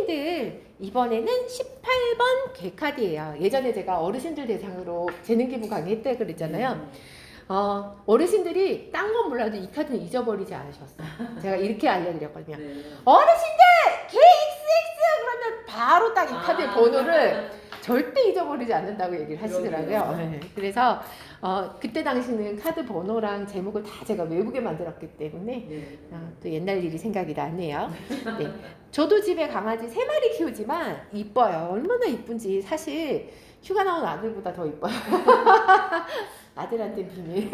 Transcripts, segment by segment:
어린이들 이번에는 18번 궤카드예요. 예전에 제가 어르신들 대상으로 재능 기부 강의했다 그랬잖아요. 어르신들이 딴 건 몰라도 이 카드는 잊어버리지 않으셨어요. 제가 이렇게 알려드렸거든요. 어르신들 KXX 그러면 바로 딱 이 카드의 번호를 절대 잊어버리지 않는다고 얘기를 하시더라고요. 네. 그래서 그때 당시는 카드 번호랑 제목을 다 제가 외우게 만들었기 때문에 또 옛날 일이 생각이 나네요. 네. 저도 집에 강아지 3마리 키우지만 이뻐요. 얼마나 이쁜지 사실 휴가 나온 아들보다 더 이뻐요. 아들한테는 비밀.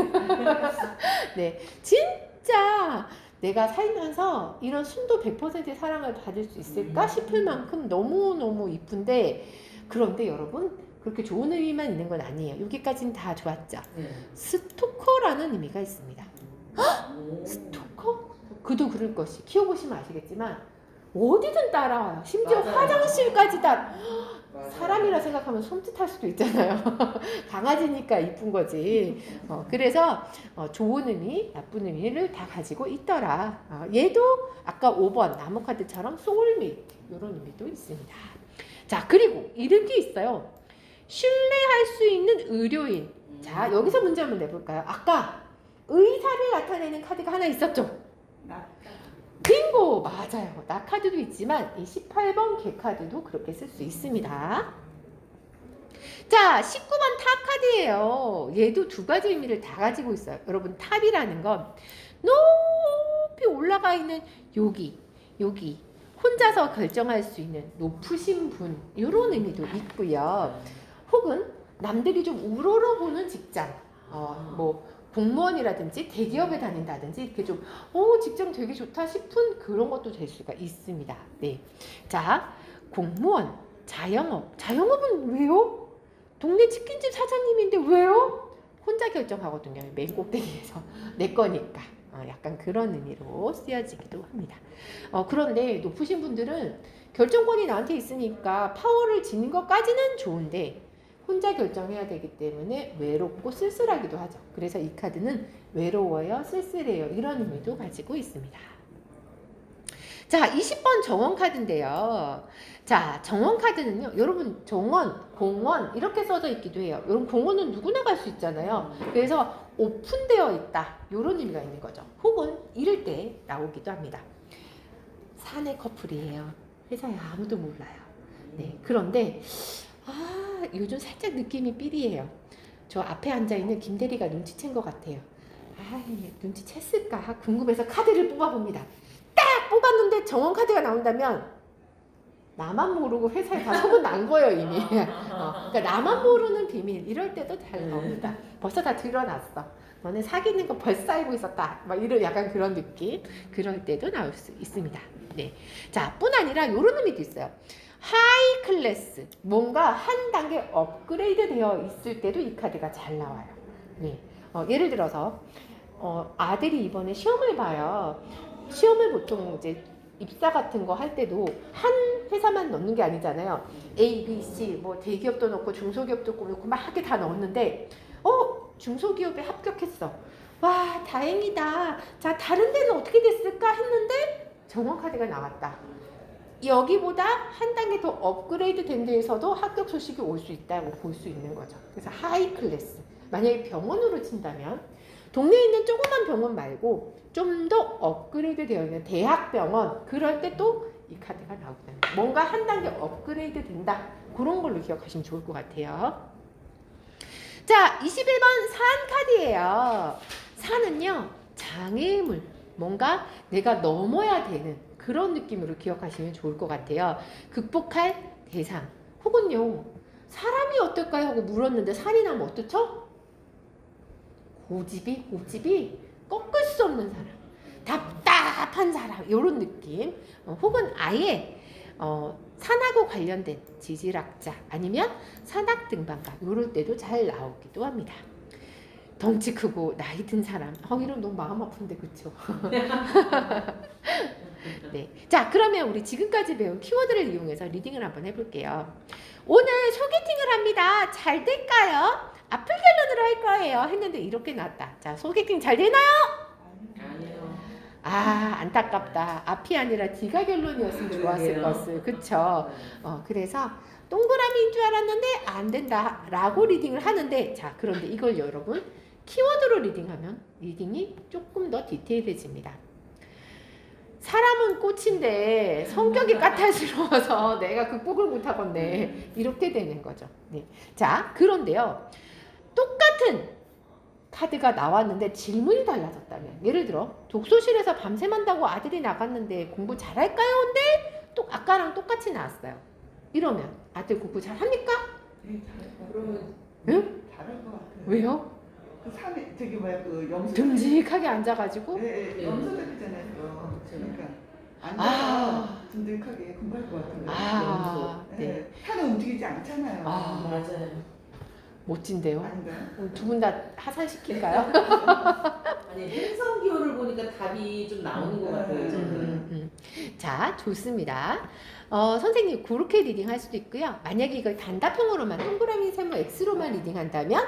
네, 진짜 내가 살면서 이런 순도 100%의 사랑을 받을 수 있을까 싶을 만큼 너무너무 이쁜데, 그런데 여러분 그렇게 좋은 의미만 있는 건 아니에요. 여기까지는 다 좋았죠. 스토커라는 의미가 있습니다. 헉! 스토커? 그도 그럴 것이. 키워보시면 아시겠지만 어디든 따라와요. 심지어 맞아요. 화장실까지 다. 맞아요. 사람이라 생각하면 손짓할 수도 있잖아요. 강아지니까 이쁜 거지. 그래서 좋은 의미, 나쁜 의미를 다 가지고 있더라. 얘도 아까 5번 나무카드처럼 소울메이트 이런 의미도 있습니다. 자, 그리고 이런 게 있어요. 신뢰할 수 있는 의료인. 자, 여기서 문제 한번 내볼까요? 아까 의사를 나타내는 카드가 하나 있었죠? 빙고! 맞아요. 나 카드도 있지만 이 18번 개 카드도 그렇게 쓸 수 있습니다. 자, 19번 탑 카드예요. 얘도 두 가지 의미를 다 가지고 있어요. 여러분, 탑이라는 건 높이 올라가 있는 여기 혼자서 결정할 수 있는 높으신 분, 이런 의미도 있고요. 혹은 남들이 좀 우러러보는 직장, 뭐 공무원이라든지 대기업에 다닌다든지 이렇게 좀 직장 되게 좋다 싶은 그런 것도 될 수가 있습니다. 네. 자, 공무원, 자영업은 왜요? 동네 치킨집 사장님인데 왜요? 혼자 결정하거든요. 맨 꼭대기에서 내 거니까. 약간 그런 의미로 쓰여지기도 합니다. 그런데 높으신 분들은 결정권이 나한테 있으니까 파워를 지닌 것까지는 좋은데 혼자 결정해야 되기 때문에 외롭고 쓸쓸하기도 하죠. 그래서 이 카드는 외로워요, 쓸쓸해요, 이런 의미도 가지고 있습니다. 자, 20번 정원 카드인데요. 자, 정원 카드는요, 여러분 정원, 공원 이렇게 써져 있기도 해요. 여러분 공원은 누구나 갈 수 있잖아요. 그래서 오픈되어 있다, 이런 의미가 있는 거죠. 혹은 이럴 때 나오기도 합니다. 사내 커플이에요. 회사에 아무도 몰라요. 네, 그런데 요즘 살짝 느낌이 삐리해요. 저 앞에 앉아있는 김대리가 눈치챈 것 같아요. 눈치챘을까 궁금해서 카드를 뽑아봅니다. 딱 뽑았는데 정원 카드가 나온다면 나만 모르고 회사에 다 소문 난 거예요 이미. 그러니까 나만 모르는 비밀, 이럴 때도 잘 나옵니다. 벌써 다 드러났어. 너네 사귀는 거 벌써 알고 있었다. 막 이런 약간 그런 느낌. 그럴 때도 나올 수 있습니다. 네. 자, 뿐 아니라 이런 의미도 있어요. 하이 클래스, 뭔가 한 단계 업그레이드 되어 있을 때도 이 카드가 잘 나와요. 네. 예를 들어서 아들이 이번에 시험을 봐요. 시험을 보통 이제 입사 같은 거 할 때도 한 회사만 넣는 게 아니잖아요. A, B, C, 뭐 대기업도 넣고 중소기업도 넣고 막 이렇게 다 넣었는데 중소기업에 합격했어. 와, 다행이다. 자, 다른 데는 어떻게 됐을까 했는데 정원 카드가 나왔다. 여기보다 한 단계 더 업그레이드 된 데에서도 합격 소식이 올 수 있다고 볼 수 있는 거죠. 그래서 하이 클래스. 만약에 병원으로 친다면 동네에 있는 조그만 병원 말고 좀 더 업그레이드 되어 있는 대학병원, 그럴 때 또 이 카드가 나오게 됩니다. 뭔가 한 단계 업그레이드 된다. 그런 걸로 기억하시면 좋을 것 같아요. 자, 21번 산 카드예요. 산은요, 장애물, 뭔가 내가 넘어야 되는 그런 느낌으로 기억하시면 좋을 것 같아요. 극복할 대상, 혹은요, 사람이 어떨까요? 하고 물었는데 산이 나면 어떻죠? 고집이 꺾을 수 없는 사람, 답답한 사람, 이런 느낌. 혹은 아예 산하고 관련된 지질학자, 아니면 산악 등반가, 이럴 때도 잘 나오기도 합니다. 덩치 크고 나이 든 사람, 이러면 너무 마음 아픈데, 그쵸? 네. 자, 그러면 우리 지금까지 배운 키워드를 이용해서 리딩을 한번 해볼게요. 오늘 소개팅을 합니다. 잘 될까요? 아플 결론으로 할 거예요. 했는데 이렇게 나왔다. 자, 소개팅 잘 되나요? 아니요. 아, 안타깝다. 앞이 아니라 뒤가 결론이었으면 좋았을 것을. 그쵸? 그래서 동그라미인 줄 알았는데 안 된다 라고 리딩을 하는데, 자, 그런데 이걸 여러분 키워드로 리딩하면 리딩이 조금 더 디테일해집니다. 사람은 꽃인데 성격이 까탈스러워서 내가 극복을 못하겠네. 이렇게 되는 거죠. 네. 자, 그런데요. 똑같은 카드가 나왔는데 질문이 달라졌다면, 예를 들어 독서실에서 밤샘 한다고 아들이 나갔는데 공부 잘할까요? 근데 또 아까랑 똑같이 나왔어요. 이러면 아들 공부 잘합니까? 네, 잘할 것 같아요. 응? 잘할 것 같아요. 왜요? 그 산에 저기 뭐야 그 염소. 듬직하게 앉아가지고. 네, 염소들이잖아요. 그러니까 앉아서 아. 듬직하게 공부할 것 같아요. 아, 네. 네. 산에 움직이지 않잖아요. 아, 맞아요. 멋진데요. 아닌가요? 두 분 다 하산시킬까요? 아니 행성 기호를 보니까 답이 좀 나오는 것 같아요. 저는. 자, 좋습니다. 선생님 그렇게 리딩할 수도 있고요. 만약에 이걸 단답형으로만 동그라미 세모 X로만 리딩한다면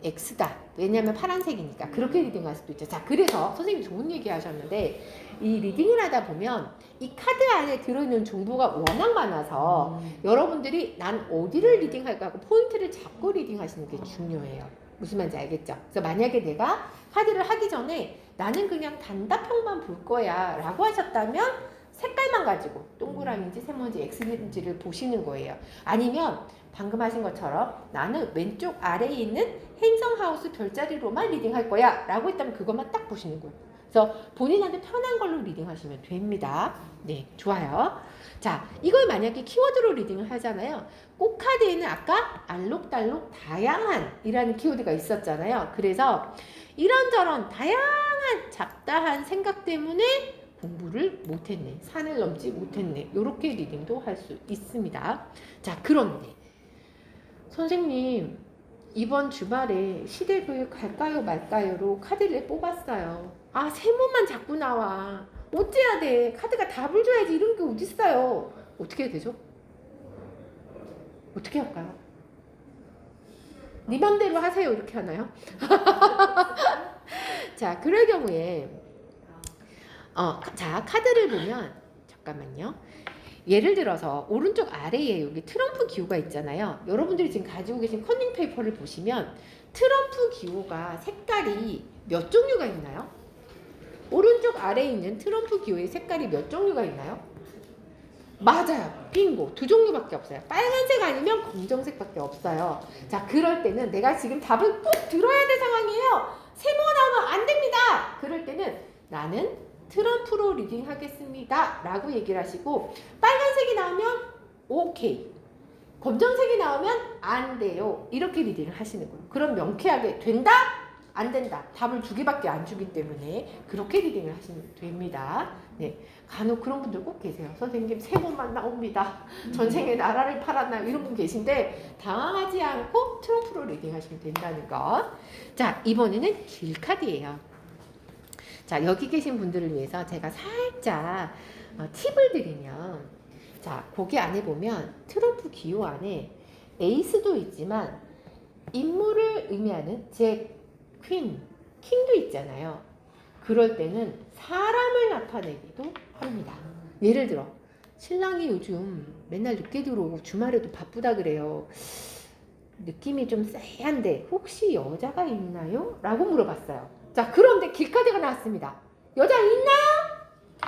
X다. 왜냐하면 파란색이니까 그렇게 리딩할 수도 있죠. 자, 그래서 선생님 좋은 얘기 하셨는데 이 리딩을 하다 보면 이 카드 안에 들어있는 정보가 워낙 많아서 여러분들이 난 어디를 리딩할까 하고 포인트를 잡고 리딩하시는 게 중요해요. 무슨 말인지 알겠죠? 그래서 만약에 내가 카드를 하기 전에 나는 그냥 단답형만 볼 거야 라고 하셨다면 색깔만 가지고 동그라미인지 세모인지 X인지를 보시는 거예요. 아니면 방금 하신 것처럼 나는 왼쪽 아래에 있는 행성하우스 별자리로만 리딩할 거야 라고 했다면 그것만 딱 보시는 거예요. 그래서 본인한테 편한 걸로 리딩하시면 됩니다. 네, 좋아요. 자, 이걸 만약에 키워드로 리딩을 하잖아요. 꽃카드에는 아까 알록달록 다양한 이라는 키워드가 있었잖아요. 그래서 이런저런 다양한 잡다한 생각 때문에 공부를 못했네, 산을 넘지 못했네, 이렇게 리딩도 할 수 있습니다. 자, 그런데 선생님 이번 주말에 시대교육 갈까요 말까요로 카드를 뽑았어요. 아, 세모만 자꾸 나와. 어째야 돼? 카드가 답을 줘야지. 이런 게 어딨어요? 어떻게 해야 되죠? 어떻게 할까요? 네 맘대로 하세요 이렇게 하나요? 자, 그럴 경우에 자, 카드를 보면 잠깐만요. 예를 들어서 오른쪽 아래에 여기 트럼프 기호가 있잖아요. 여러분들이 지금 가지고 계신 커닝 페이퍼를 보시면 트럼프 기호가 색깔이 몇 종류가 있나요? 오른쪽 아래에 있는 트럼프 기호의 색깔이 몇 종류가 있나요? 맞아요. 빙고. 두 종류밖에 없어요. 빨간색 아니면 검정색밖에 없어요. 자, 그럴 때는 내가 지금 답을 꼭 들어야 될 상황이에요. 세모 나오면 안 됩니다. 그럴 때는 나는 트럼프로 리딩 하겠습니다 라고 얘기를 하시고, 빨간색이 나오면 오케이, 검정색이 나오면 안 돼요, 이렇게 리딩을 하시는 거예요. 그럼 명쾌하게 된다? 안 된다. 답을 두 개밖에 안 주기 때문에 그렇게 리딩을 하시면 됩니다. 네, 간혹 그런 분들 꼭 계세요. 선생님 세모만 나옵니다. 전생에 나라를 팔았나요? 이런 분 계신데 당황하지 않고 트럼프로 리딩 하시면 된다는 거. 자, 이번에는 길카드예요. 자, 여기 계신 분들을 위해서 제가 살짝 팁을 드리면, 자, 거기 안에 보면 트럼프 기호 안에 에이스도 있지만 인물을 의미하는 잭, 퀸, 킹도 있잖아요. 그럴 때는 사람을 나타내기도 합니다. 예를 들어 신랑이 요즘 맨날 늦게 들어오고 주말에도 바쁘다 그래요. 느낌이 좀 쎄한데 혹시 여자가 있나요? 라고 물어봤어요. 자, 그런데 길카드가 나왔습니다. 여자 있나요?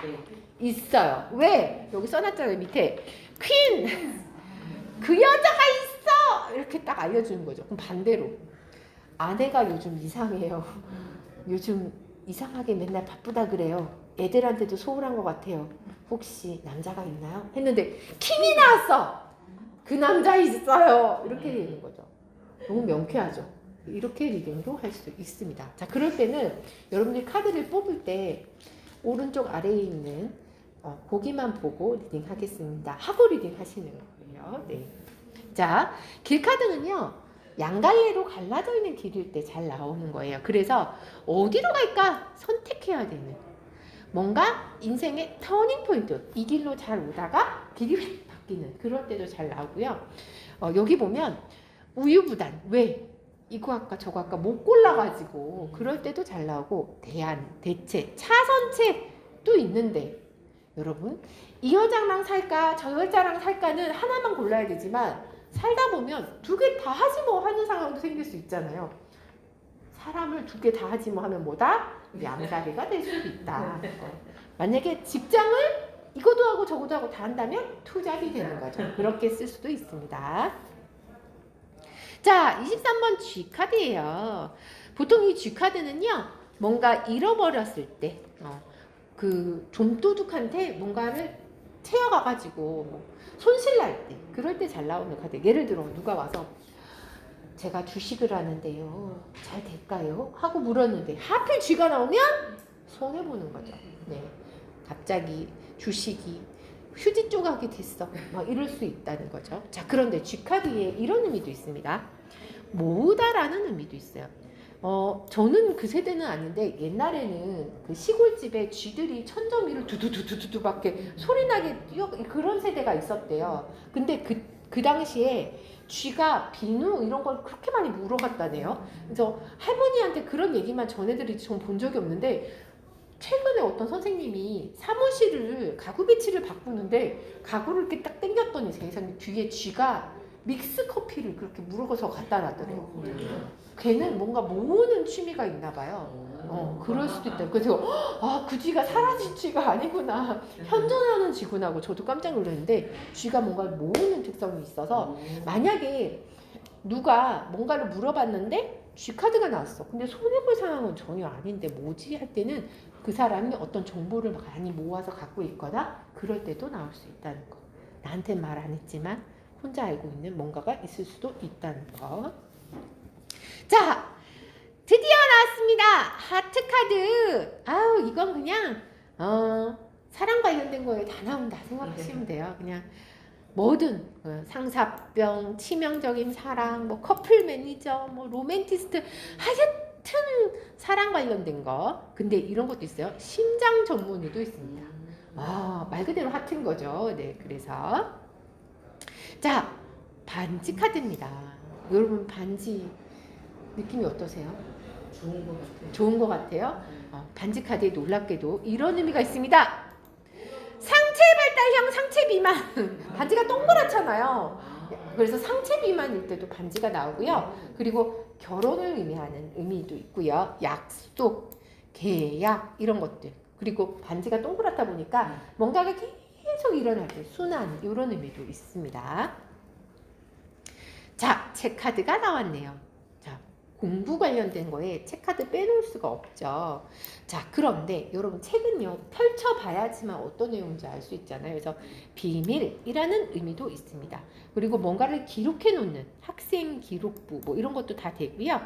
네. 있어요. 왜? 여기 써놨잖아요, 밑에. 퀸! 그 여자가 있어! 이렇게 딱 알려주는 거죠. 그럼 반대로 아내가 요즘 이상해요. 요즘 이상하게 맨날 바쁘다 그래요. 애들한테도 소홀한 것 같아요. 혹시 남자가 있나요? 했는데 킹이 나왔어! 그 남자 있어요! 이렇게 되는 거죠. 너무 명쾌하죠. 이렇게 리딩도 할 수 있습니다. 자, 그럴 때는 여러분들이 카드를 뽑을 때 오른쪽 아래에 있는 거기만 보고 리딩 하겠습니다 하고 리딩 하시는 거예요. 네. 자, 길카드는요 양갈래로 갈라져 있는 길일 때 잘 나오는 거예요. 그래서 어디로 갈까 선택해야 되는, 뭔가 인생의 터닝 포인트, 이 길로 잘 오다가 길이 휙 바뀌는 그럴 때도 잘 나오고요. 여기 보면 우유부단. 왜? 이거 할까 저거 할까 못 골라가지고 그럴 때도 잘 나오고 대안, 대체, 차선책도 있는데 여러분 이 여자랑 살까 저 여자랑 살까는 하나만 골라야 되지만 살다 보면 두 개 다 하지 뭐 하는 상황도 생길 수 있잖아요. 사람을 두 개 다 하지 뭐 하면 뭐다? 양다리가 될 수도 있다. 만약에 직장을 이것도 하고 저것도 하고 다 한다면 투잡이 되는 거죠. 그렇게 쓸 수도 있습니다. 자, 23번 G카드예요. 보통 이 G카드는요. 뭔가 잃어버렸을 때 그 좀도둑한테 뭔가를 채워가가지고 뭐 손실날 때 그럴 때 잘 나오는 카드. 예를 들어 누가 와서 제가 주식을 하는데요. 잘 될까요? 하고 물었는데 하필 G가 나오면 손해보는 거죠. 네, 갑자기 주식이 휴지 조각이 됐어. 막 이럴 수 있다는 거죠. 자, 그런데 G카드에 이런 의미도 있습니다. 모으다라는 의미도 있어요. 저는 그 세대는 아닌데 옛날에는 그 시골집에 쥐들이 천정위를 두두두두두 밖에 소리나게 뛰어 그런 세대가 있었대요. 근데 그 당시에 쥐가 비누 이런 걸 그렇게 많이 물어갔다네요. 그래서 할머니한테 그런 얘기만 전해드리지 전 본 적이 없는데 최근에 어떤 선생님이 사무실을 가구 배치를 바꾸는데 가구를 이렇게 딱 당겼더니 세상에 뒤에 쥐가 믹스 커피를 그렇게 물어서 갖다 놨더래요. 걔는 뭔가 모으는 취미가 있나 봐요. 그럴 수도 있다. 그래서 그 쥐가 사라진 쥐가 아니구나. 현존하는 쥐구나 하고 저도 깜짝 놀랐는데 쥐가 뭔가 모으는 특성이 있어서 만약에 누가 뭔가를 물어봤는데 G카드가 나왔어. 근데 손해볼 상황은 전혀 아닌데 뭐지? 할 때는 그 사람이 어떤 정보를 많이 모아서 갖고 있거나 그럴 때도 나올 수 있다는 거. 나한테는 말 안 했지만 혼자 알고 있는 뭔가가 있을 수도 있다는 거. 자, 드디어 나왔습니다. 하트카드. 아우, 이건 그냥 사랑 관련된 거에 다 나온다 생각하시면 돼요. 그냥 뭐든 상사병, 치명적인 사랑, 뭐 커플 매니저, 뭐 로맨티스트 하여튼 사랑 관련된 거. 근데 이런 것도 있어요. 심장 전문의도 있습니다. 말 그대로 하트인 거죠. 네, 그래서 자, 반지 카드입니다. 여러분 반지 느낌이 어떠세요? 좋은 것 같아요. 좋은 것 같아요. 반지 카드에 놀랍게도 이런 의미가 있습니다. 상체 발달형 상체 비만. 반지가 동그랗잖아요. 그래서 상체 비만일 때도 반지가 나오고요. 그리고 결혼을 의미하는 의미도 있고요. 약속, 계약 이런 것들. 그리고 반지가 동그랗다 보니까 뭔가가 계속 일어날 때 순환 이런 의미도 있습니다. 자, 체크카드가 나왔네요. 자, 공부 관련된 거에 체크카드 빼놓을 수가 없죠. 자, 그런데 여러분 책은요 펼쳐봐야지만 어떤 내용인지 알 수 있잖아요. 그래서 비밀이라는 의미도 있습니다. 그리고 뭔가를 기록해 놓는 학생 기록부 뭐 이런 것도 다 되고요.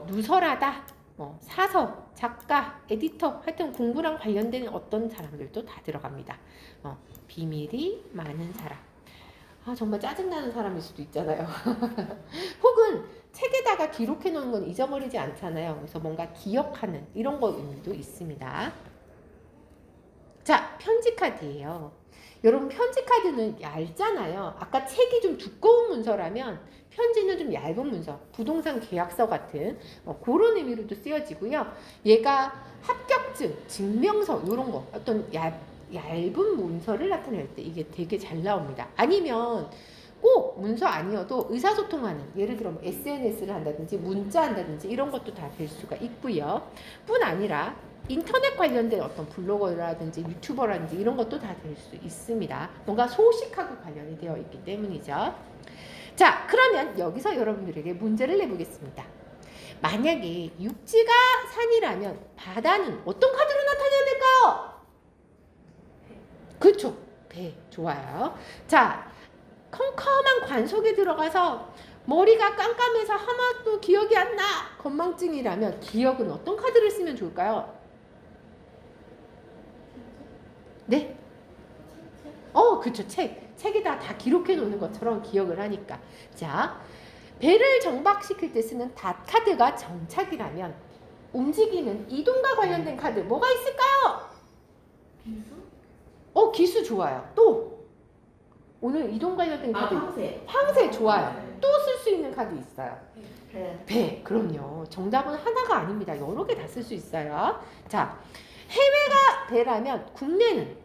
누설하다, 사서, 작가, 에디터 하여튼 공부랑 관련된 어떤 사람들도 다 들어갑니다. 비밀이 많은 사람. 정말 짜증나는 사람일 수도 있잖아요. 혹은 책에다가 기록해 놓은 건 잊어버리지 않잖아요. 그래서 뭔가 기억하는 이런 거 의미도 있습니다. 자, 편지 카드예요. 여러분 편지 카드는 얇잖아요. 아까 책이 좀 두꺼운 문서라면 편지는 좀 얇은 문서, 부동산 계약서 같은 그런 의미로도 쓰여지고요. 얘가 합격증, 증명서 이런 거 어떤 얇은 문서를 나타낼 때 이게 되게 잘 나옵니다. 아니면 꼭 문서 아니어도 의사소통하는 예를 들어 뭐 SNS를 한다든지 문자 한다든지 이런 것도 다 될 수가 있고요. 뿐 아니라 인터넷 관련된 어떤 블로거라든지 유튜버라든지 이런 것도 다 될 수 있습니다. 뭔가 소식하고 관련이 되어 있기 때문이죠. 자, 그러면 여기서 여러분들에게 문제를 내보겠습니다. 만약에 육지가 산이라면 바다는 어떤 카드로 나타내야 될까요? 그렇죠. 배. 좋아요. 자, 컴컴한 관 속에 들어가서 머리가 깜깜해서 하나도 기억이 안 나. 건망증이라면 기억은 어떤 카드를 쓰면 좋을까요? 네? 그쵸. 책에다 다 기록해 놓는 것처럼 기억을 하니까. 자, 배를 정박시킬 때 쓰는 닷 카드가 정착이라면 움직이는 이동과 관련된 카드 뭐가 있을까요? 기수 좋아요. 또 오늘 이동 관련된 카드 황새. 황새 좋아요. 또 쓸 수 있는 카드 카드 있어요? 배. 배. 그럼요. 정답은 하나가 아닙니다. 여러 개 다 쓸 수 있어요. 자, 해외가 배라면 국내는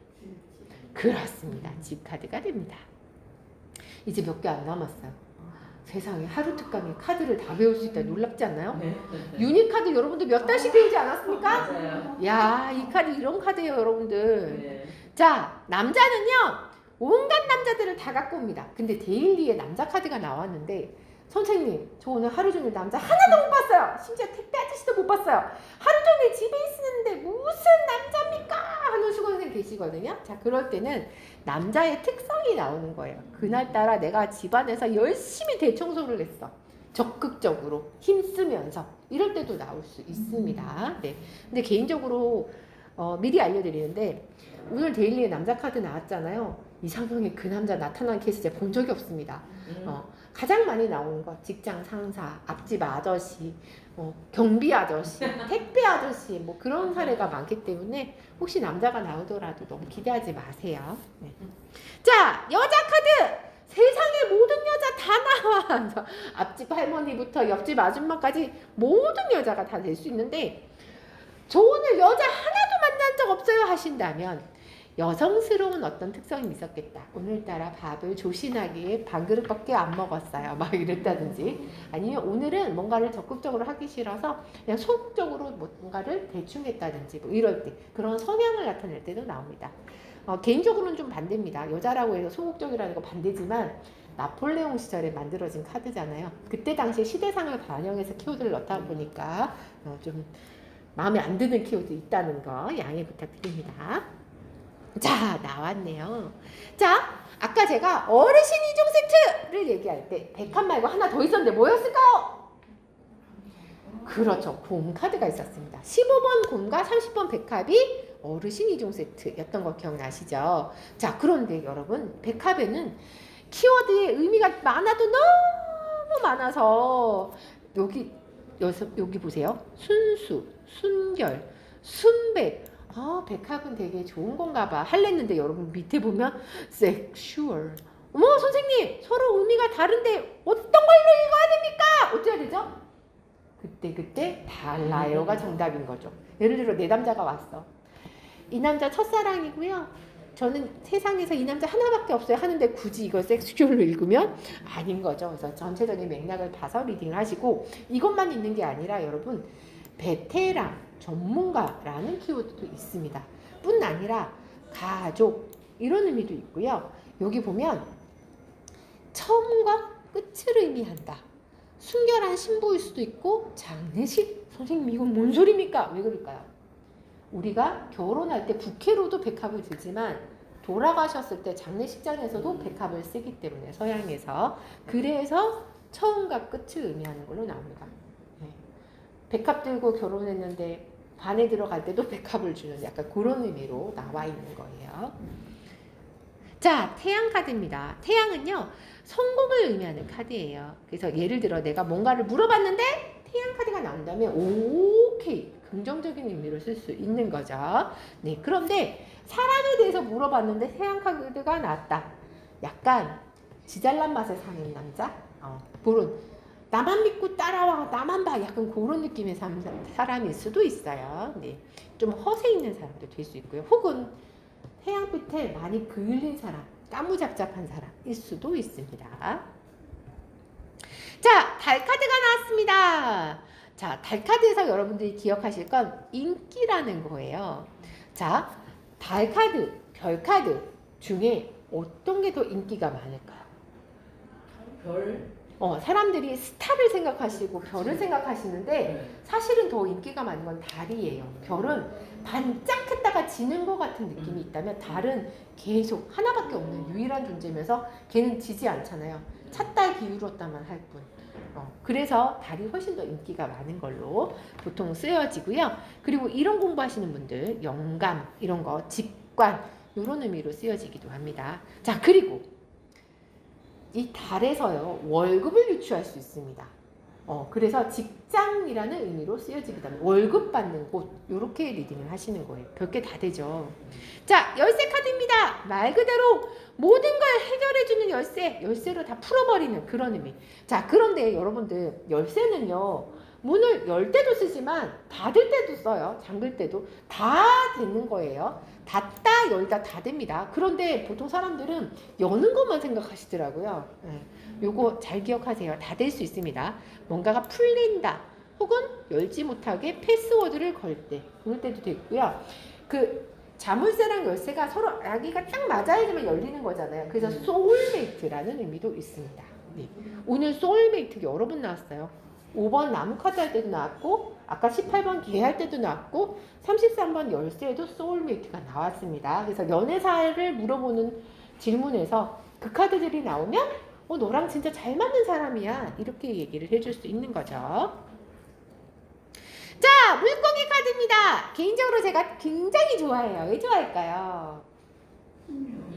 그렇습니다. 집 카드가 됩니다. 이제 몇 개 안 남았어요. 세상에 하루 특강에 카드를 다 배울 수 있다. 놀랍지 않나요? 네. 유니카드 여러분들 몇 달씩 배우지 않았습니까? 맞아요. 야, 이 카드 이런 카드예요, 여러분들. 네. 자, 남자는요. 온갖 남자들을 다 갖고 옵니다. 근데 데일리에 남자 카드가 나왔는데 선생님, 저 오늘 하루 종일 남자 하나도 못 봤어요. 심지어 택배 아저씨도 못 봤어요. 하루 종일 집에 있었는데 무슨 남자입니까? 하는 수강생 계시거든요. 자, 그럴 때는 남자의 특성이 나오는 거예요. 그날따라 내가 집안에서 열심히 대청소를 했어. 적극적으로 힘쓰면서 이럴 때도 나올 수 있습니다. 네. 근데 개인적으로 미리 알려드리는데 오늘 데일리에 남자 카드 나왔잖아요. 이상형에 그 남자 나타난 케이스 제가 본 적이 없습니다. 가장 많이 나오는 거 직장 상사, 앞집 아저씨, 경비 아저씨, 택배 아저씨 뭐 그런 사례가 많기 때문에 혹시 남자가 나오더라도 너무 기대하지 마세요. 네. 자, 여자 카드! 세상의 모든 여자 다 나와. 그래서 앞집 할머니부터 옆집 아줌마까지 모든 여자가 다 될 수 있는데 저 오늘 여자 하나도 만난 적 없어요 하신다면 여성스러운 어떤 특성이 있었겠다. 오늘따라 밥을 조신하게 반 그릇밖에 안 먹었어요. 막 이랬다든지 아니면 오늘은 뭔가를 적극적으로 하기 싫어서 그냥 소극적으로 뭔가를 대충 했다든지 뭐 이럴 때 그런 성향을 나타낼 때도 나옵니다. 개인적으로는 좀 반대입니다. 여자라고 해서 소극적이라는 거 반대지만 나폴레옹 시절에 만들어진 카드잖아요. 그때 당시에 시대상을 반영해서 키워드를 넣다 보니까 좀 마음에 안 드는 키워드 있다는 거 양해 부탁드립니다. 자, 나왔네요. 자, 아까 제가 어르신 2종 세트를 얘기할 때 100칸 말고 하나 더 있었는데 뭐였을까요? 그렇죠. 곰 카드가 있었습니다. 15번 곰과 30번 백합이 어르신 2종 세트였던 거 기억나시죠? 자, 그런데 여러분 백합에는 키워드의 의미가 많아도 너무 많아서 여기 보세요. 순수, 순결, 순백. 백합은 되게 좋은 건가 봐. 할랬는데 여러분 밑에 보면 섹슈얼. 어머 선생님 서로 의미가 다른데 어떤 걸로 읽어야 됩니까? 어떻게 해야 되죠? 그때 달라요가 정답인 거죠. 예를 들어 내 남자가 왔어. 이 남자 첫사랑이고요. 저는 세상에서 이 남자 하나밖에 없어요 하는데 굳이 이걸 섹슈얼로 읽으면 아닌 거죠. 그래서 전체적인 맥락을 봐서 리딩을 하시고 이것만 있는 게 아니라 여러분 베테랑 전문가라는 키워드도 있습니다. 뿐 아니라 가족 이런 의미도 있고요. 여기 보면 처음과 끝을 의미한다. 순결한 신부일 수도 있고 장례식? 선생님 이건 뭔 소리입니까? 왜 그럴까요? 우리가 결혼할 때 부케로도 백합을 들지만 돌아가셨을 때 장례식장에서도 백합을 쓰기 때문에 서양에서 그래서 처음과 끝을 의미하는 걸로 나옵니다. 네. 백합 들고 결혼했는데 반에 들어갈 때도 백합을 주는 약간 그런 의미로 나와 있는 거예요. 자, 태양 카드입니다. 태양은요 성공을 의미하는 카드예요. 그래서 예를 들어 내가 뭔가를 물어봤는데 태양 카드가 나온다면 오케이 긍정적인 의미로 쓸 수 있는 거죠. 네, 그런데 사람에 대해서 물어봤는데 태양 카드가 나왔다. 약간 지잘난 맛에 사는 남자? 그런 나만 믿고 따라와 나만 봐 약간 그런 느낌의 사람일 수도 있어요. 네, 좀 허세 있는 사람도 될 수 있고요. 혹은 태양빛에 많이 그을린 사람, 까무잡잡한 사람일 수도 있습니다. 자, 달카드가 나왔습니다. 자, 달카드에서 여러분들이 기억하실 건 인기라는 거예요. 자, 달카드, 별카드 중에 어떤 게 더 인기가 많을까요? 별? 사람들이 스타를 생각하시고 별을 생각하시는데 사실은 더 인기가 많은 건 달이에요. 별은 반짝했다가 지는 것 같은 느낌이 있다면 달은 계속 하나밖에 없는 유일한 존재면서 걔는 지지 않잖아요. 찾다 기울었다만 할 뿐. 그래서 달이 훨씬 더 인기가 많은 걸로 보통 쓰여지고요. 그리고 이런 공부하시는 분들 영감 이런 거 직관 이런 의미로 쓰여지기도 합니다. 자, 그리고 이 달에서요 월급을 유추할 수 있습니다. 그래서 직장이라는 의미로 쓰여지기도 합니다. 월급 받는 곳, 요렇게 리딩을 하시는 거예요. 별게 다 되죠. 자, 열쇠 카드입니다. 말 그대로 모든 걸 해결해주는 열쇠, 열쇠로 다 풀어버리는 그런 의미. 자, 그런데 여러분들, 열쇠는요, 문을 열 때도 쓰지만 닫을 때도 써요. 잠글 때도 다 되는 거예요. 닫다, 열다 다 됩니다. 그런데 보통 사람들은 여는 것만 생각하시더라고요. 요거 잘 기억하세요. 다 될 수 있습니다. 뭔가가 풀린다 혹은 열지 못하게 패스워드를 걸 때, 그럴 때도 되고요. 그 자물쇠랑 열쇠가 서로 아기가 딱 맞아야지만 열리는 거잖아요. 그래서 소울메이트라는 의미도 있습니다. 네. 오늘 소울메이트 여러 번 나왔어요. 5번 나무 카드 할 때도 나왔고, 아까 18번 개 할 때도 나왔고, 33번 열쇠에도 소울메이트가 나왔습니다. 그래서 연애사를 물어보는 질문에서 그 카드들이 나오면 너랑 진짜 잘 맞는 사람이야, 이렇게 얘기를 해줄 수 있는 거죠. 자, 물고기 카드입니다. 개인적으로 제가 굉장히 좋아해요. 왜 좋아할까요?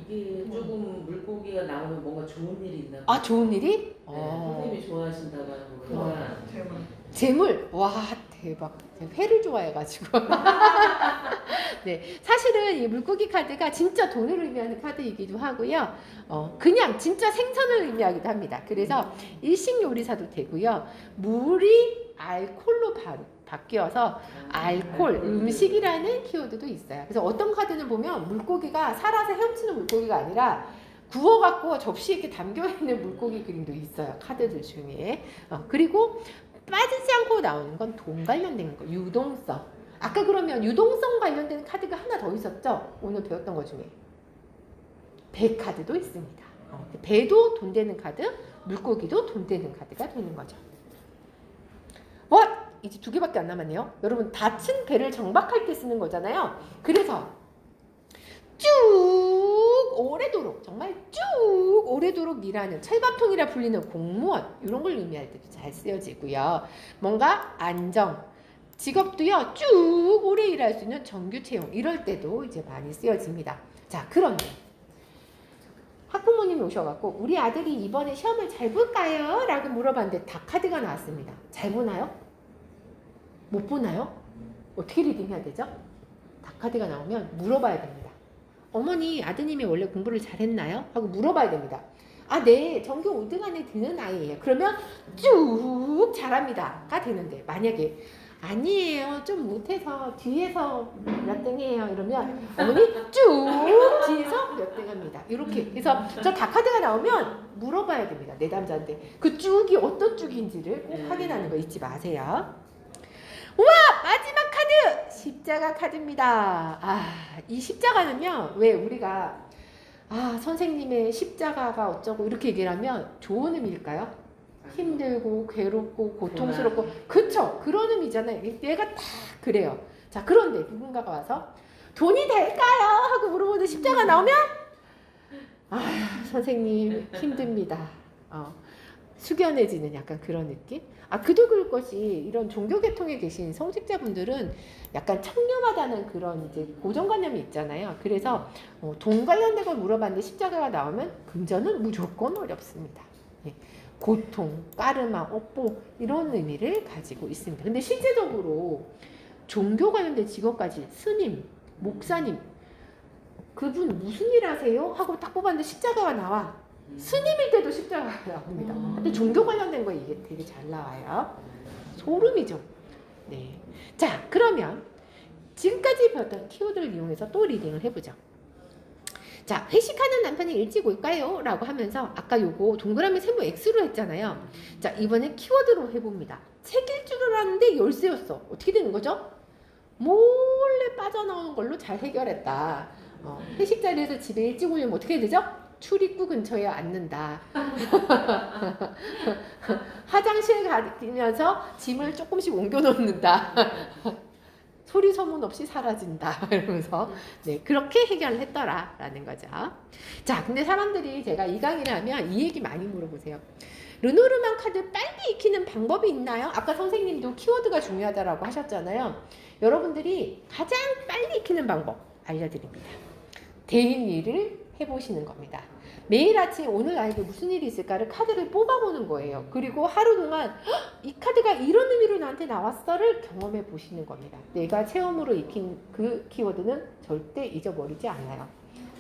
이게 조금 물고기가 나오면 뭔가 좋은 일이 있나 봐요. 아, 좋은 일이? 네, 선생님이 좋아하신다고 하는 그거 거구나. 제목. 재물. 와, 대박. 제가 회를 좋아해가지고. 네, 사실은 이 물고기 카드가 진짜 돈을 의미하는 카드이기도 하고요. 그냥 진짜 생선을 의미하기도 합니다. 그래서 일식 요리사도 되고요. 물이 알코올로 바뀌어서 알코올, 음식이라는 키워드도 있어요. 그래서 어떤 카드는 보면 물고기가 살아서 헤엄치는 물고기가 아니라 구워갖고 접시에 이렇게 담겨있는 물고기 그림도 있어요. 카드들 중에. 그리고 빠지지 않고 나오는 건 돈 관련된 거, 유동성. 아까 그러면 유동성 관련된 카드가 하나 더 있었죠? 오늘 배웠던 것 중에. 배 카드도 있습니다. 배도 돈 되는 카드, 물고기도 돈 되는 카드가 되는 거죠. 이제 2개밖에 안 남았네요. 여러분, 닫힌 배를 정박할 때 쓰는 거잖아요. 그래서 쭉 오래도록, 정말 쭉 오래도록 일하는 철밥통이라 불리는 공무원, 이런 걸 의미할 때도 잘 쓰여지고요. 뭔가 안정, 직업도요, 쭉 오래 일할 수 있는 정규 채용, 이럴 때도 이제 많이 쓰여집니다. 자, 그런데 학부모님이 오셔갖고 우리 아들이 이번에 시험을 잘 볼까요? 라고 물어봤는데 다 카드가 나왔습니다. 잘 보나요? 못 보나요? 어떻게 리딩해야 되죠? 다 카드가 나오면 물어봐야 됩니다. 어머니, 아드님이 원래 공부를 잘했나요? 하고 물어봐야 됩니다. 아, 네, 전교 5등 안에 드는 아이예요. 그러면 쭉 잘합니다가 되는데, 만약에 아니에요, 좀 못해서 뒤에서 몇 등이에요, 이러면 어머니 쭉 뒤에서 몇 등 합니다. 이렇게. 그래서 저 다 카드가 나오면 물어봐야 됩니다. 내담자한테. 그 쭉이 어떤 쭉인지를 꼭 확인하는 거 잊지 마세요. 우와, 마지막 카드! 십자가 카드입니다. 이 십자가는요, 왜 우리가 선생님의 십자가가 어쩌고 이렇게 얘기를 하면 좋은 의미일까요? 힘들고 괴롭고 고통스럽고, 그쵸? 그런 의미잖아요. 얘가 다 그래요. 자, 그런데 누군가가 와서 돈이 될까요? 하고 물어보는 십자가 나오면 선생님 힘듭니다. 숙연해지는 약간 그런 느낌? 그도 그럴 것이, 이런 종교계통에 계신 성직자분들은 약간 청렴하다는 그런 이제 고정관념이 있잖아요. 그래서 돈 관련된 걸 물어봤는데 십자가가 나오면 금전은 무조건 어렵습니다. 예. 고통, 까르마, 업보, 이런 의미를 가지고 있습니다. 근데 실제적으로 종교 관련된 직업까지 스님, 목사님, 그분 무슨 일 하세요? 하고 딱 뽑았는데 십자가가 나와. 스님일 때도 십자가가 나옵니다. 근데 종교 관련된 거 이게 되게 잘 나와요. 소름이죠. 네. 자, 그러면 지금까지 배웠던 키워드를 이용해서 또 리딩을 해보죠. 자, 회식하는 남편이 일찍 올까요? 라고 하면서 아까 요거 동그라미 세모 X로 했잖아요. 자, 이번엔 키워드로 해봅니다. 책일 줄 알았는데 열쇠였어. 어떻게 되는 거죠? 몰래 빠져나오는 걸로 잘 해결했다. 회식 자리에서 집에 일찍 오려면 어떻게 해야 되죠? 출입구 근처에 앉는다. 화장실 가면서 짐을 조금씩 옮겨 놓는다. 소리 소문 없이 사라진다. 이러면서 네, 그렇게 해결을 했더라라는 거죠. 자, 근데 사람들이 제가 이 강의를 하면 이 얘기 많이 물어보세요. 르노르만 카드 빨리 익히는 방법이 있나요? 아까 선생님도 키워드가 중요하다라고 하셨잖아요. 여러분들이 가장 빨리 익히는 방법 알려드립니다. 대인 일을 해보시는 겁니다. 매일 아침 오늘 나에게 무슨 일이 있을까를 카드를 뽑아보는 거예요. 그리고 하루 동안 이 카드가 이런 의미로 나한테 나왔어를 경험해 보시는 겁니다. 내가 체험으로 익힌 그 키워드는 절대 잊어버리지 않아요.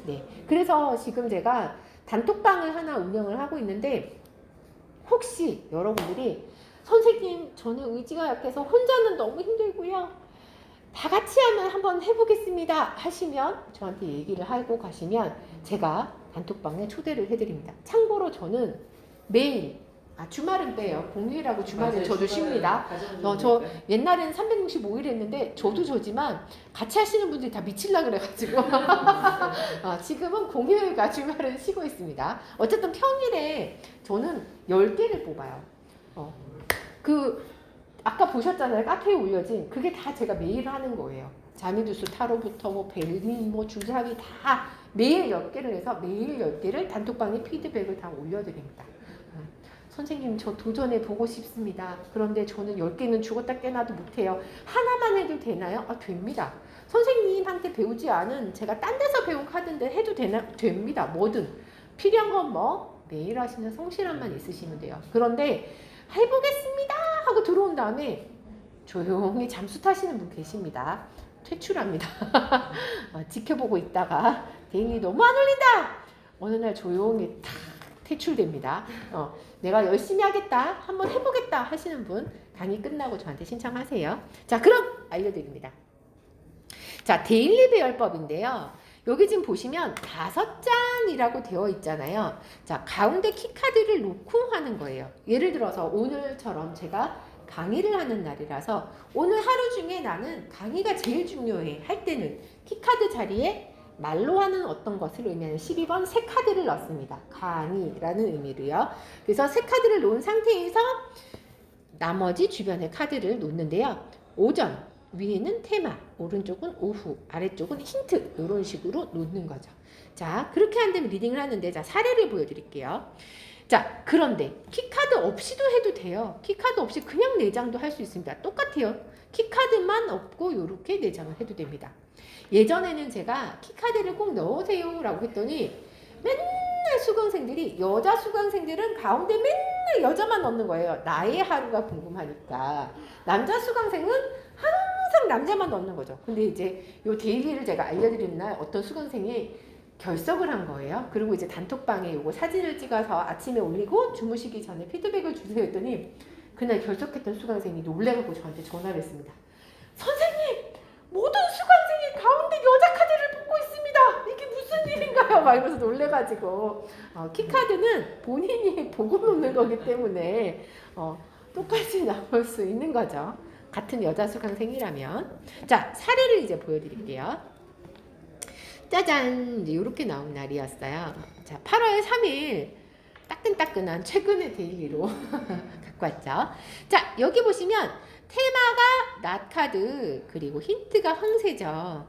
네, 그래서 지금 제가 단톡방을 하나 운영을 하고 있는데 혹시 여러분들이 선생님 저는 의지가 약해서 혼자는 너무 힘들고요. 다 같이 하면 한번 해보겠습니다 하시면 저한테 얘기를 하고 가시면 제가 단톡방에 초대를 해드립니다. 참고로 저는 매일 주말은 빼요. 공휴일하고 주말은 맞아요. 저도 주말은 쉽니다. 가정주부니까. 저 옛날에는 365일 했는데 저도 저지만 같이 하시는 분들이 다 미칠라 그래가지고 지금은 공휴일과 주말은 쉬고 있습니다. 어쨌든 평일에 저는 10개를 뽑아요. 아까 보셨잖아요. 카페에 올려진 그게 다 제가 매일 하는 거예요. 자미두수 타로부터 뭐 벨린 뭐 주사위 다 매일 10개를 해서 매일 10개를 단톡방에 피드백을 다 올려드립니다. 선생님 저 도전해 보고 싶습니다. 그런데 저는 10개는 죽었다 깨나도 못해요. 하나만 해도 되나요? 됩니다. 선생님한테 배우지 않은 제가 딴 데서 배운 카드인데 해도 됩니다. 뭐든. 필요한 건 뭐 매일 하시는 성실함만 있으시면 돼요. 그런데 해보겠습니다 하고 들어온 다음에 조용히 잠수 타시는 분 계십니다. 퇴출합니다. 지켜보고 있다가 대인이 너무 안 올린다! 어느 날 조용히 탁 퇴출됩니다. 내가 열심히 하겠다, 한번 해보겠다 하시는 분 강의 끝나고 저한테 신청하세요. 자, 그럼 알려드립니다. 자, 데일리 배열법인데요. 여기 지금 보시면 5장이라고 되어 있잖아요. 자, 가운데 키카드를 놓고 하는 거예요. 예를 들어서 오늘처럼 제가 강의를 하는 날이라서 오늘 하루 중에 나는 강의가 제일 중요해 할 때는 키카드 자리에 말로 하는 어떤 것을 의미하는 12번 새 카드를 넣습니다. 강의라는 의미로요. 그래서 새 카드를 놓은 상태에서 나머지 주변의 카드를 놓는데요. 오전, 위에는 테마, 오른쪽은 오후, 아래쪽은 힌트 이런 식으로 놓는 거죠. 자, 그렇게 한다면 리딩을 하는데 자, 사례를 보여드릴게요. 자, 그런데 키카드 없이도 해도 돼요. 키카드 없이 그냥 내장도 할 수 있습니다. 똑같아요. 키카드만 없고 이렇게 내장을 해도 됩니다. 예전에는 제가 키카드를 꼭 넣으세요 라고 했더니 맨날 수강생들이 여자 수강생들은 가운데 맨날 여자만 넣는 거예요. 나의 하루가 궁금하니까. 남자 수강생은 항상 남자만 넣는 거죠. 근데 이제 요 데일리를 제가 알려드리는 날 어떤 수강생이 결석을 한 거예요. 그리고 이제 단톡방에 요거 사진을 찍어서 아침에 올리고 주무시기 전에 피드백을 주세요 했더니 그날 결석했던 수강생이 놀래갖고 저한테 전화를 했습니다. 선생님! 모든 수강생이 가운데 여자 카드를 뽑고 있습니다. 이게 무슨 일인가요? 막 이러면서 놀래가지고 키카드는 본인이 보고 놓는 거기 때문에 똑같이 나올 수 있는 거죠. 같은 여자 수강생이라면. 자, 사례를 이제 보여드릴게요. 짜잔! 이제 이렇게 나온 날이었어요. 자, 8월 3일 따끈따끈한 최근의 데일리로 갖고 왔죠. 자, 여기 보시면 테마가 낫카드 그리고 힌트가 황새죠.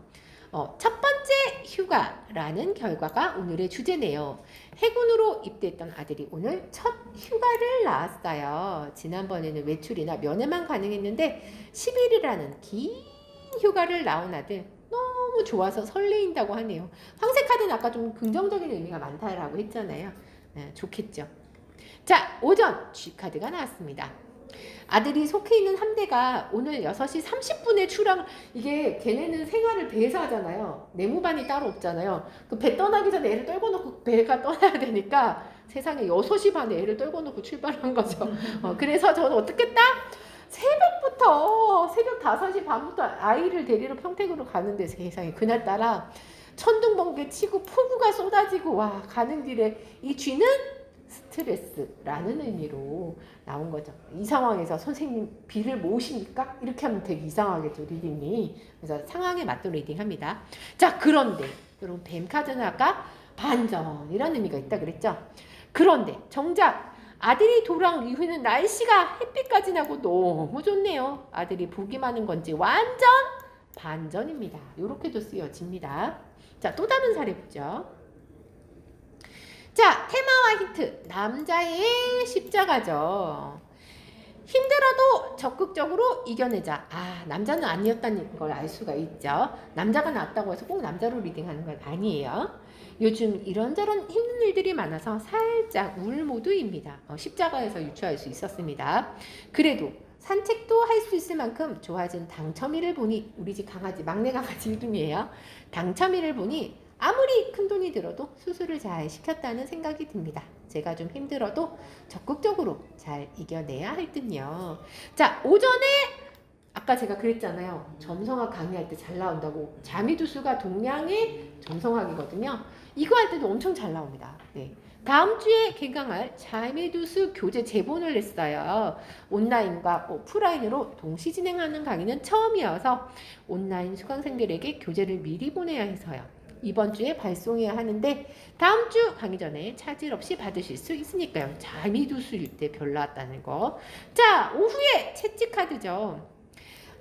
첫 번째 휴가라는 결과가 오늘의 주제네요. 해군으로 입대했던 아들이 오늘 첫 휴가를 나왔어요. 지난번에는 외출이나 면회만 가능했는데 10일이라는 긴 휴가를 나온 아들 너무 좋아서 설레인다고 하네요. 황새 카드는 아까 좀 긍정적인 의미가 많다라고 했잖아요. 네, 좋겠죠. 자, 오전 G카드가 나왔습니다. 아들이 속해 있는 함대가 오늘 6시 30분에 출항. 이게 걔네는 생활을 배에서 하잖아요. 내무반이 따로 없잖아요. 그 배 떠나기 전에 애를 떨궈 놓고 배가 떠나야 되니까 세상에 6시 반에 애를 떨궈 놓고 출발한 거죠. 그래서 저는 어떻게 했다? 새벽 5시 반부터 아이를 데리러 평택으로 가는데 세상에 그날따라 천둥번개 치고 폭우가 쏟아지고 와 가는 길에 이 쥐는 스트레스라는 의미로 나온 거죠. 이 상황에서 선생님 비를 모으십니까? 이렇게 하면 되게 이상하겠죠, 리딩이. 그래서 상황에 맞도록 리딩합니다. 자, 그런데 여러분 뱀 카드는 아까 반전이라는 의미가 있다 그랬죠. 그런데 정작 아들이 돌아온 이후에는 날씨가 햇빛까지 나고 너무 좋네요. 아들이 복이 많은 건지 완전 반전입니다. 이렇게도 쓰여집니다. 자, 또 다른 사례 보죠. 자, 테마와 힌트. 남자의 십자가죠. 힘들어도 적극적으로 이겨내자. 아, 남자는 아니었다는 걸 알 수가 있죠. 남자가 낫다고 해서 꼭 남자로 리딩하는 건 아니에요. 요즘 이런저런 힘든 일들이 많아서 살짝 우울 모드입니다. 십자가에서 유추할 수 있었습니다. 그래도 산책도 할 수 있을 만큼 좋아진 당첨이를 보니, 우리 집 강아지, 막내 강아지 이름이에요. 당첨이를 보니 아무리 큰 돈이 들어도 수술을 잘 시켰다는 생각이 듭니다. 제가 좀 힘들어도 적극적으로 잘 이겨내야 할 듯요. 자, 오전에 아까 제가 그랬잖아요. 점성학 강의할 때 잘 나온다고. 자미두수가 동양의 점성학이거든요. 이거 할 때도 엄청 잘 나옵니다. 네. 다음 주에 개강할 자미두수 교재 제본을 냈어요. 온라인과 오프라인으로 동시 진행하는 강의는 처음이어서 온라인 수강생들에게 교재를 미리 보내야 해서요. 이번 주에 발송해야 하는데 다음 주 강의 전에 차질 없이 받으실 수 있으니까요. 자미두수일 때 별 나왔다는 거. 자, 오후에 채찍카드죠.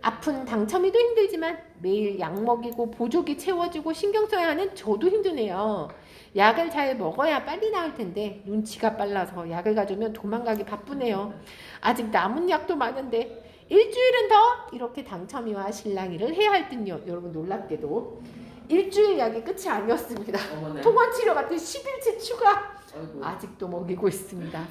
아픈 당첨이도 힘들지만 매일 약 먹이고 보조기 채워주고 신경 써야 하는 저도 힘드네요. 약을 잘 먹어야 빨리 나을 텐데 눈치가 빨라서 약을 가져오면 도망가기 바쁘네요. 아직 남은 약도 많은데 일주일은 더 이렇게 당첨이와 실랑이를 해야 할 듯요. 여러분 놀랍게도 일주일 약이 끝이 아니었습니다. 어머나. 통원치료 같은 10일치 추가 아이고. 아직도 먹이고 있습니다.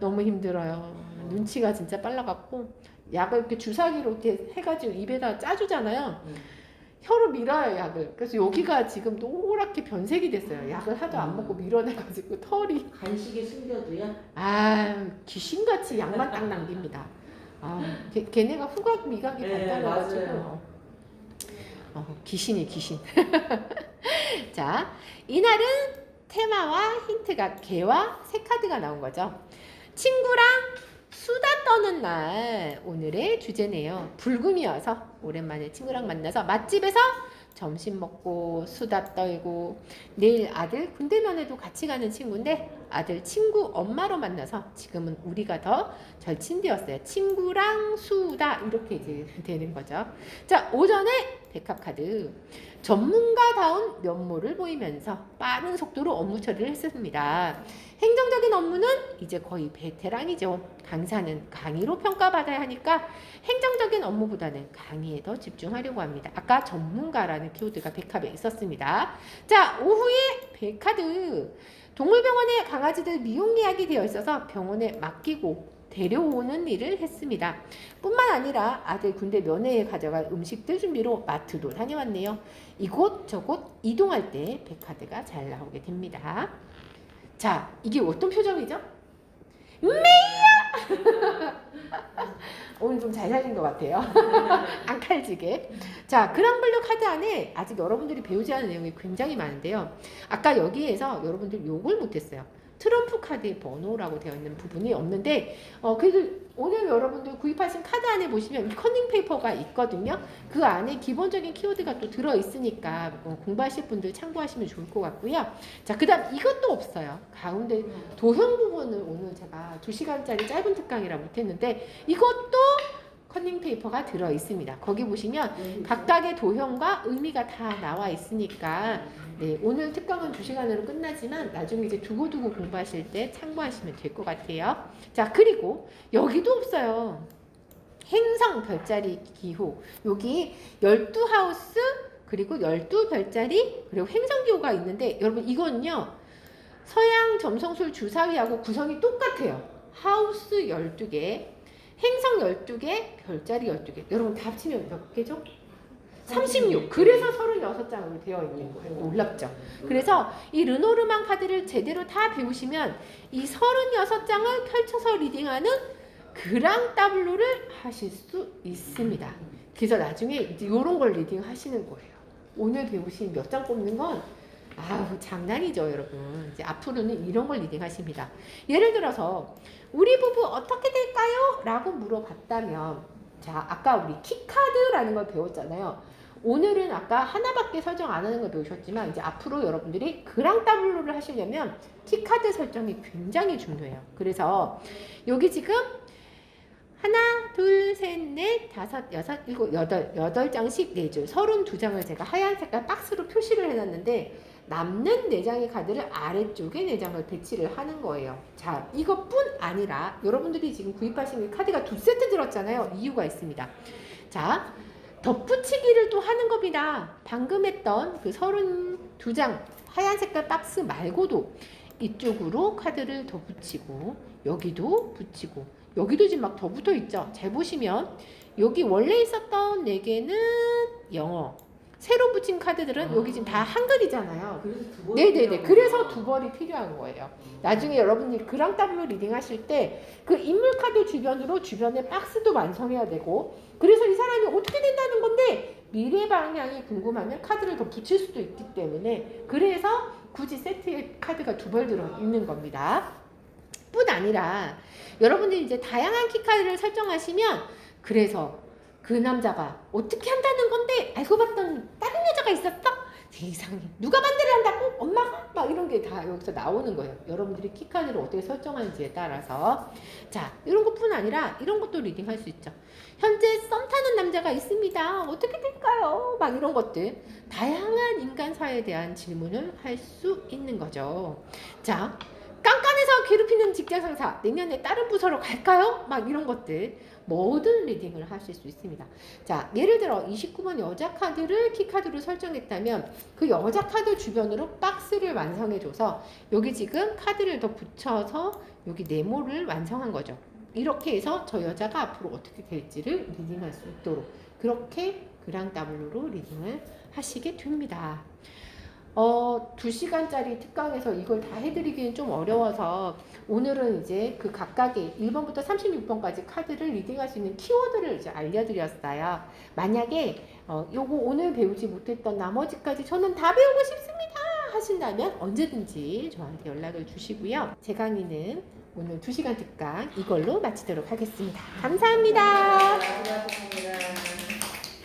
너무 힘들어요. 눈치가 진짜 빨라갖고 약을 이렇게 주사기로 이렇게 해가지고 입에다 짜주잖아요. 혀로 밀어요, 약을. 그래서 여기가 지금 노랗게 변색이 됐어요. 약을 하도 안 먹고 밀어내가지고 털이. 간식에 숨겨도요? 아, 귀신같이 약만 딱 남깁니다. 아, 걔네가 후각 미각이 네, 발달해가지고. 맞아요. 귀신이 귀신. 자, 이날은 테마와 힌트가 개와 새 카드가 나온 거죠. 친구랑 수다 떠는 날, 오늘의 주제네요. 불금이어서 오랜만에 친구랑 만나서 맛집에서 점심 먹고 수다 떨고, 내일 아들 군대 면회도 같이 가는 친구인데 아들 친구 엄마로 만나서 지금은 우리가 더 절친되었어요. 친구랑 수다 이렇게 이제 되는 거죠. 자, 오전에 백합카드. 전문가다운 면모를 보이면서 빠른 속도로 업무 처리를 했습니다. 행정적인 업무는 이제 거의 베테랑이죠. 강사는 강의로 평가받아야 하니까 행정적인 업무보다는 강의에 더 집중하려고 합니다. 아까 전문가라는 키워드가 백합에 있었습니다. 자, 오후에 백카드. 동물병원에 강아지들 미용 예약이 되어 있어서 병원에 맡기고 데려오는 일을 했습니다. 뿐만 아니라 아들 군대 면회에 가져갈 음식들 준비로 마트도 다녀왔네요. 이곳저곳 이동할 때 백카드가 잘 나오게 됩니다. 자, 이게 어떤 표정이죠? 메이야! 오늘 좀 잘 살린 것 같아요. 안 칼지게. 자, 그랑블루 카드 안에 아직 여러분들이 배우지 않은 내용이 굉장히 많은데요. 아까 여기에서 여러분들 욕을 못했어요. 트럼프 카드의 번호라고 되어 있는 부분이 없는데 그래도 오늘 여러분들 구입하신 카드 안에 보시면 커닝 페이퍼가 있거든요. 그 안에 기본적인 키워드가 또 들어있으니까 공부하실 분들 참고하시면 좋을 것 같고요. 자, 그 다음 이것도 없어요. 가운데 도형 부분을 오늘 제가 2시간짜리 짧은 특강이라 못했는데 이것도 커닝 페이퍼가 들어 있습니다. 거기 보시면 각각의 도형과 의미가 다 나와 있으니까 네, 오늘 특강은 2시간으로 끝나지만 나중에 이제 두고두고 공부하실 때 참고하시면 될 것 같아요. 자, 그리고 여기도 없어요. 행성 별자리 기호. 여기 12하우스 그리고 12별자리 그리고 행성기호가 있는데 여러분 이건요. 서양 점성술 주사위하고 구성이 똑같아요. 하우스 12개, 행성 12개, 별자리 12개. 여러분 다 합치면 몇 개죠? 36. 그래서 36장으로 되어 있는 거예요. 놀랍죠? 그래서 이 르노르만 카드를 제대로 다 배우시면 이 36장을 펼쳐서 리딩하는 그랑 따블로를 하실 수 있습니다. 그래서 나중에 이제 이런 걸 리딩 하시는 거예요. 오늘 배우신 몇 장 뽑는 건 아우 장난이죠, 여러분. 이제 앞으로는 이런 걸 리딩 하십니다. 예를 들어서 우리 부부 어떻게 될까요? 라고 물어봤다면 자, 아까 우리 키카드라는 걸 배웠잖아요. 오늘은 아까 하나밖에 설정 안 하는 걸 배우셨지만 이제 앞으로 여러분들이 그랑 따블로를 하시려면 키카드 설정이 굉장히 중요해요. 그래서 여기 지금 하나, 둘, 셋, 넷, 다섯, 여섯, 일곱, 여덟 장씩 4줄, 32장을 제가 하얀 색깔 박스로 표시를 해놨는데 남는 4장의 카드를 아래쪽에 4장을 배치를 하는 거예요. 자, 이것뿐 아니라 여러분들이 지금 구입하신 카드가 2세트 들었잖아요. 이유가 있습니다. 자, 덧붙이기를 또 하는 겁니다. 방금 했던 그 32장 하얀 색깔 박스 말고도 이쪽으로 카드를 더 붙이고 여기도 붙이고 여기도 지금 막 더 붙어 있죠. 잘 보시면 여기 원래 있었던 4개는 영어, 새로 붙인 카드들은 여기 지금 다 한글이잖아요. 그래서 두 번. 네네네. 그래서 2벌이 필요한 거예요. 나중에 여러분들이 그랑 따블로 리딩 하실 때 그 인물 카드 주변으로 주변에 박스도 완성해야 되고, 그래서 이 사람이 어떻게 된다는 건데 미래 방향이 궁금하면 카드를 더 붙일 수도 있기 때문에, 그래서 굳이 세트에 카드가 2벌 들어 있는 겁니다. 뿐 아니라 여러분들이 이제 다양한 키카드를 설정하시면, 그래서 그 남자가 어떻게 한다는 건데 알고 봤던 다른 여자가 있었어? 세상에, 누가 반대를 한다고? 엄마가? 막 이런 게 다 여기서 나오는 거예요. 여러분들이 키카드를 어떻게 설정하는지에 따라서. 자, 이런 것뿐 아니라 이런 것도 리딩할 수 있죠. 현재 썸 타는 남자가 있습니다. 어떻게 될까요? 막 이런 것들. 다양한 인간사에 대한 질문을 할 수 있는 거죠. 자, 깐깐해서 괴롭히는 직장 상사, 내년에 다른 부서로 갈까요? 막 이런 것들. 모든 리딩을 하실 수 있습니다. 자, 예를 들어 29번 여자 카드를 키카드로 설정했다면 그 여자 카드 주변으로 박스를 완성해줘서 여기 지금 카드를 더 붙여서 여기 네모를 완성한 거죠. 이렇게 해서 저 여자가 앞으로 어떻게 될지를 리딩할 수 있도록 그렇게 그랑 따블로로 리딩을 하시게 됩니다. 2시간짜리 특강에서 이걸 다 해드리기는 좀 어려워서 오늘은 이제 그 각각의 1번부터 36번까지 카드를 리딩할 수 있는 키워드를 이제 알려드렸어요. 만약에 요거 오늘 배우지 못했던 나머지까지 저는 다 배우고 싶습니다 하신다면 언제든지 저한테 연락을 주시고요. 제 강의는 오늘 2시간 특강 이걸로 마치도록 하겠습니다. 감사합니다. 수고하셨습니다.